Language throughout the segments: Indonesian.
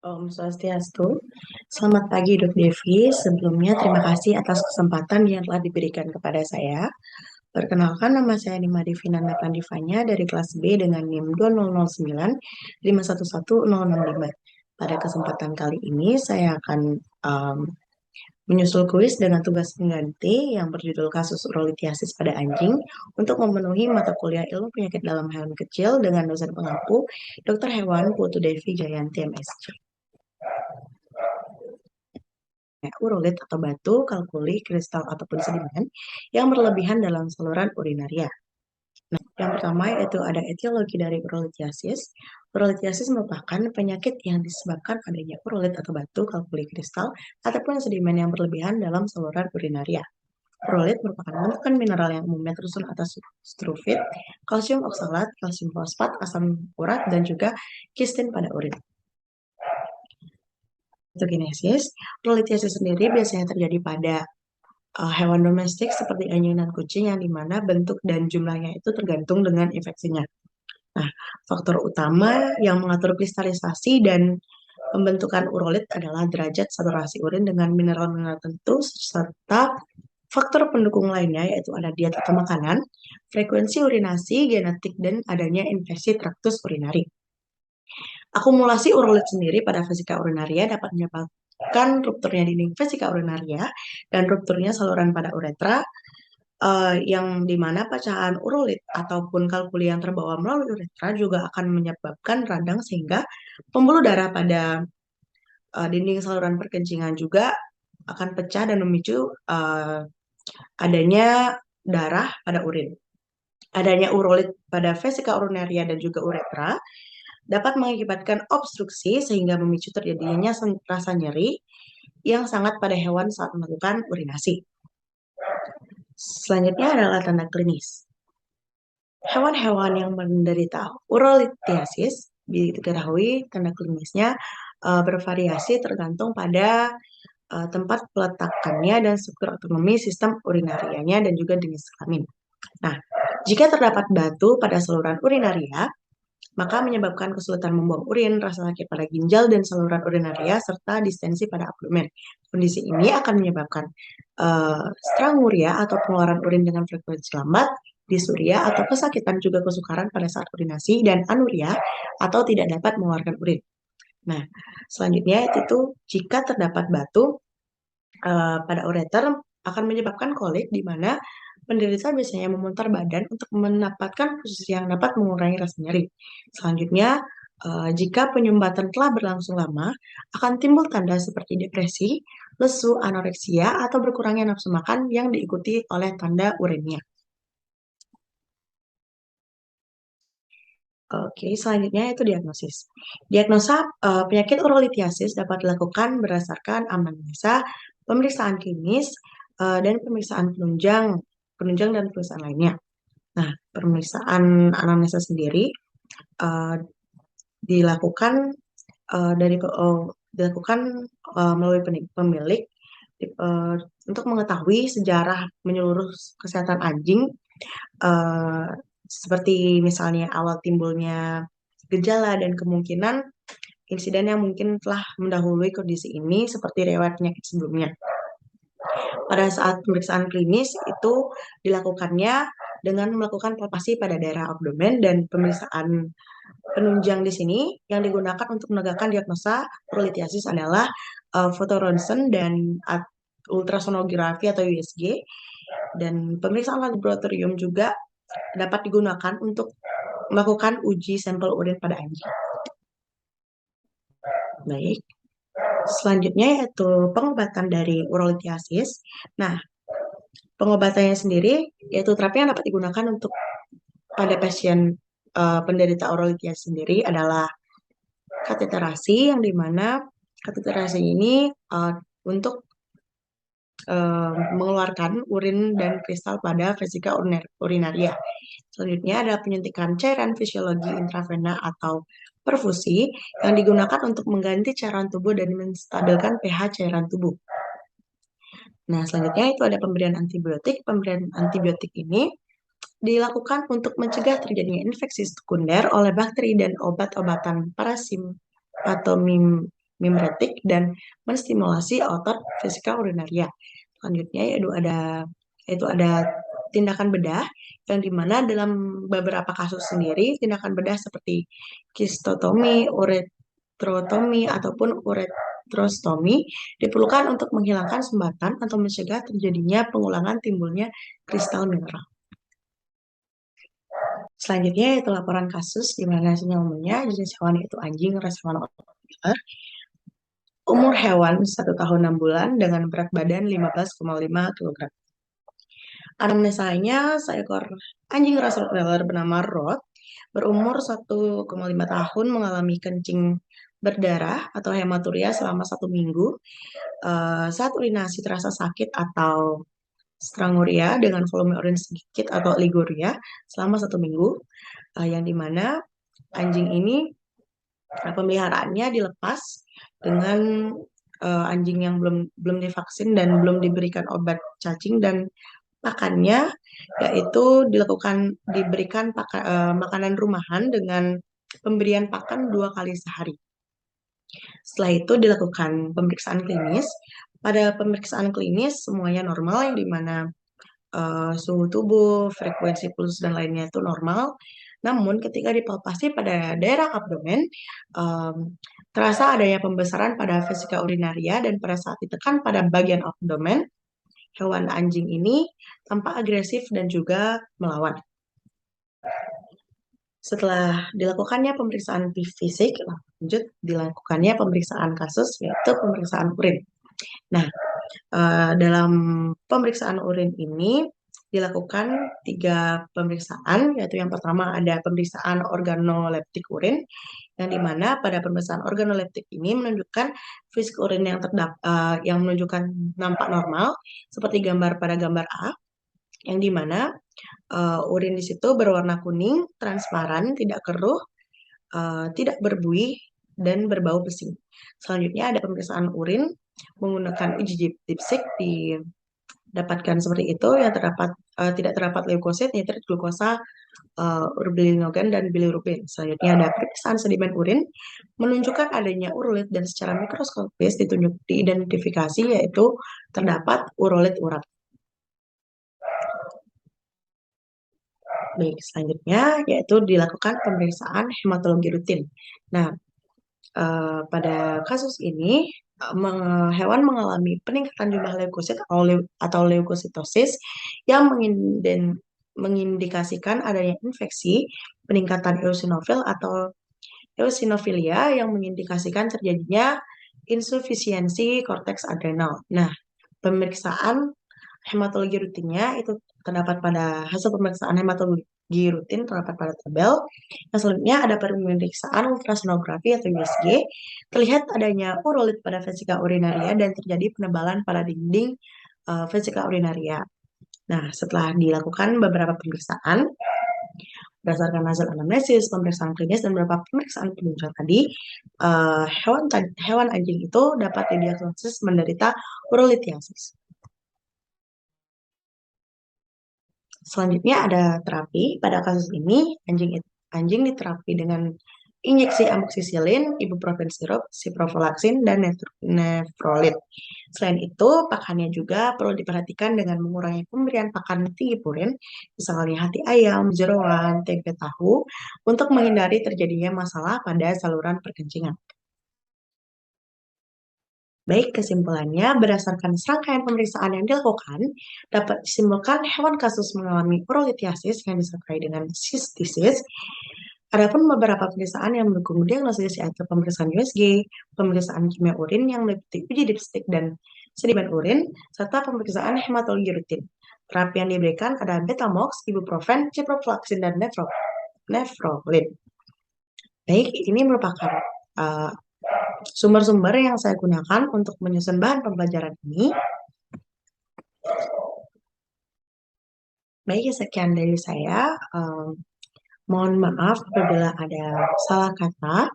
Om Swastiastu. Selamat pagi, Dok Devi. Sebelumnya, terima kasih atas kesempatan yang telah diberikan kepada saya. Perkenalkan, nama saya Nima Devina Pandivanya dari kelas B dengan NIM 2009 511 Pada kesempatan kali ini, saya akan menyusul kuis dengan tugas pengganti yang berjudul Kasus Urolithiasis pada Anjing untuk memenuhi mata kuliah ilmu penyakit dalam hewan kecil dengan dosen pengampu Dr. Hewan Putu Devi Jayanti MSc. Urolit atau batu, kalkuli, kristal, ataupun sedimen yang berlebihan dalam saluran urinaria. Nah, yang pertama yaitu ada etiologi dari urolithiasis. Urolithiasis merupakan penyakit yang disebabkan adanya urolit atau batu, kalkuli, kristal, ataupun sedimen yang berlebihan dalam saluran urinaria. Urolit merupakan bentukan mineral yang umumnya tersusun atas sulfit, kalsium oksalat, kalsium fosfat, asam urat, dan juga kistin pada urin. Patogenesis, urolithiasis sendiri biasanya terjadi pada hewan domestik seperti anjing dan kucing yang dimana bentuk dan jumlahnya itu tergantung dengan infeksinya. Nah, faktor utama yang mengatur kristalisasi dan pembentukan urolit adalah derajat saturasi urin dengan mineral-mineral tertentu serta faktor pendukung lainnya yaitu ada diet atau makanan, frekuensi urinasi, genetik, dan adanya infeksi traktus urinari. Akumulasi urolit sendiri pada vesika urinaria dapat menyebabkan rupturnya dinding vesika urinaria dan rupturnya saluran pada uretra, yang dimana pecahan urolit ataupun kalkuli yang terbawa melalui uretra juga akan menyebabkan radang sehingga pembuluh darah pada dinding saluran perkencingan juga akan pecah dan memicu adanya darah pada urin. Adanya urolit pada vesika urinaria dan juga uretra dapat mengakibatkan obstruksi sehingga memicu terjadinya rasa nyeri yang sangat pada hewan saat melakukan urinasi. Selanjutnya adalah tanda klinis. Hewan-hewan yang menderita urolithiasis diketahui tanda klinisnya bervariasi tergantung pada tempat peletakannya dan struktur otonomi sistem urinarianya dan juga jenis kelamin. Nah, jika terdapat batu pada saluran urinaria, maka menyebabkan kesulitan membuang urin, rasa sakit pada ginjal dan saluran urinaria, serta distensi pada abdomen. Kondisi ini akan menyebabkan stranguria atau pengeluaran urin dengan frekuensi lambat, disuria atau kesakitan juga kesukaran pada saat urinasi, dan anuria atau tidak dapat mengeluarkan urin. Nah, selanjutnya itu jika terdapat batu pada ureter akan menyebabkan kolik di mana penderita biasanya memutar badan untuk mendapatkan posisi yang dapat mengurangi rasa nyeri. Selanjutnya, jika penyumbatan telah berlangsung lama, akan timbul tanda seperti depresi, lesu, anoreksia, atau berkurangnya nafsu makan yang diikuti oleh tanda urinnya. Oke, selanjutnya itu diagnosis. Diagnosa penyakit urolithiasis dapat dilakukan berdasarkan anamnesa, pemeriksaan klinis, dan pemeriksaan penunjang dan pemeriksaan lainnya. Nah, pemeriksaan anamnesa sendiri uh, dilakukan dilakukan melalui pemilik uh, untuk mengetahui sejarah menyeluruh kesehatan anjing, uh, seperti misalnya awal timbulnya gejala dan kemungkinan insiden yang mungkin telah mendahului kondisi ini seperti riwayat penyakit sebelumnya. Pada saat pemeriksaan klinis itu dilakukannya dengan melakukan palpasi pada daerah abdomen dan pemeriksaan penunjang di sini yang digunakan untuk menegakkan diagnosa urolithiasis adalah fotoronsen dan ultrasonografi atau USG, dan pemeriksaan laboratorium juga dapat digunakan untuk melakukan uji sampel urin pada anjing. Baik. Selanjutnya yaitu pengobatan dari urolithiasis. Nah, pengobatannya sendiri yaitu terapi yang dapat digunakan untuk pada pasien penderita urolithiasis sendiri adalah kateterasi, yang dimana kateterasi ini untuk mengeluarkan urin dan kristal pada vesika urinaria. Selanjutnya ada penyuntikan cairan fisiologi intravena atau perfusi yang digunakan untuk mengganti cairan tubuh dan menstabilkan pH cairan tubuh. Nah, selanjutnya itu ada pemberian antibiotik. Pemberian antibiotik ini dilakukan untuk mencegah terjadinya infeksi sekunder oleh bakteri dan obat-obatan parasim atau mimetik, dan menstimulasi otot vesika urinaria. Selanjutnya yaitu ada tindakan bedah yang dimana dalam beberapa kasus sendiri tindakan bedah seperti kistotomi, uretrotomi ataupun uretrostomi diperlukan untuk menghilangkan sumbatan atau mencegah terjadinya pengulangan timbulnya kristal mineral. Selanjutnya yaitu laporan kasus di mana sinyal umumnya jenis hewan yaitu anjing ras hewan otopet. Umur hewan 1 tahun 6 bulan dengan berat badan 15,5 kg. Anamnesanya seekor anjing ras Rottweiler bernama Rod berumur 1,5 tahun mengalami kencing berdarah atau hematuria selama 1 minggu. Saat urinasi terasa sakit atau stranguria dengan volume urin sedikit atau oliguria selama 1 minggu, yang dimana anjing ini pemeliharaannya dilepas dengan anjing yang belum divaksin dan belum diberikan obat cacing, dan pakannya yaitu diberikan makanan rumahan dengan pemberian pakan 2 kali sehari. Setelah itu dilakukan pemeriksaan klinis. Pada pemeriksaan klinis semuanya normal, yang dimana suhu tubuh, frekuensi puls, dan lainnya itu normal. Namun ketika dipalpasi pada daerah abdomen, terasa adanya pembesaran pada vesika urinaria, dan pada saat ditekan pada bagian abdomen, hewan anjing ini tampak agresif dan juga melawan. Setelah dilakukannya pemeriksaan fisik, lanjut dilakukannya pemeriksaan kasus, yaitu pemeriksaan urin. Nah, dalam pemeriksaan urin ini dilakukan 3 pemeriksaan, yaitu yang pertama ada pemeriksaan organoleptik urin, yang dimana pada pemeriksaan organoleptik ini menunjukkan fisik urin yang menunjukkan nampak normal, seperti gambar pada gambar A, yang dimana urin di situ berwarna kuning, transparan, tidak keruh, tidak berbuih, dan berbau pesing. Selanjutnya ada pemeriksaan urin menggunakan uji dipstick didapatkan seperti itu, yang tidak terdapat leukosit, nitrit, glukosa, urobilinogen, dan bilirubin. Selanjutnya ada pemeriksaan sedimen urin menunjukkan adanya urolit, dan secara mikroskopis diidentifikasi yaitu terdapat urolit urat. Baik, selanjutnya yaitu dilakukan pemeriksaan hematologi rutin. Nah, pada kasus ini hewan mengalami peningkatan jumlah leukosit atau leukositosis yang mengindikasikan adanya infeksi, peningkatan eosinofil atau eosinofilia yang mengindikasikan terjadinya insufisiensi korteks adrenal. Nah, pemeriksaan hematologi rutinnya itu terdapat pada hasil pemeriksaan hematologi rutin terdapat pada tabel. Yang selanjutnya ada pemeriksaan ultrasonografi atau USG. Terlihat adanya urolit pada vesika urinaria dan terjadi penebalan pada dinding vesika urinaria. Nah, setelah dilakukan beberapa pemeriksaan berdasarkan hasil anamnesis, pemeriksaan klinis, dan beberapa pemeriksaan penunjang tadi, hewan anjing itu dapat didiagnosis menderita urolithiasis. Selanjutnya ada terapi. Pada kasus ini, anjing diterapi dengan injeksi amoksisilin, ibuprofen sirup, ciprofloxacin, dan nefrolit. Selain itu, pakannya juga perlu diperhatikan dengan mengurangi pemberian pakan tinggi purin, misalnya hati ayam, jeroan, tempe tahu, untuk menghindari terjadinya masalah pada saluran perkencingan. Baik, kesimpulannya, berdasarkan serangkaian pemeriksaan yang dilakukan, dapat disimpulkan hewan kasus mengalami urolithiasis yang disertai dengan sistisis. Adapun beberapa pemeriksaan yang mendukung diagnosis yaitu pemeriksaan USG, pemeriksaan kimia urin yang meliputi uji dipstik dan sedimen urin, serta pemeriksaan hematologi rutin. Terapi yang diberikan ada betamox, ibuprofen, ciprofloxacin, dan nefrolit. Baik, ini merupakan sumber-sumber yang saya gunakan untuk menyusun bahan pembelajaran ini. Baik, sekian dari saya. Mohon maaf apabila ada salah kata.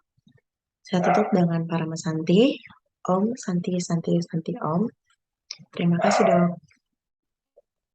Saya tutup dengan Parama Santi. Om, Santi, Santi, Santi, Om. Terima kasih, Dok.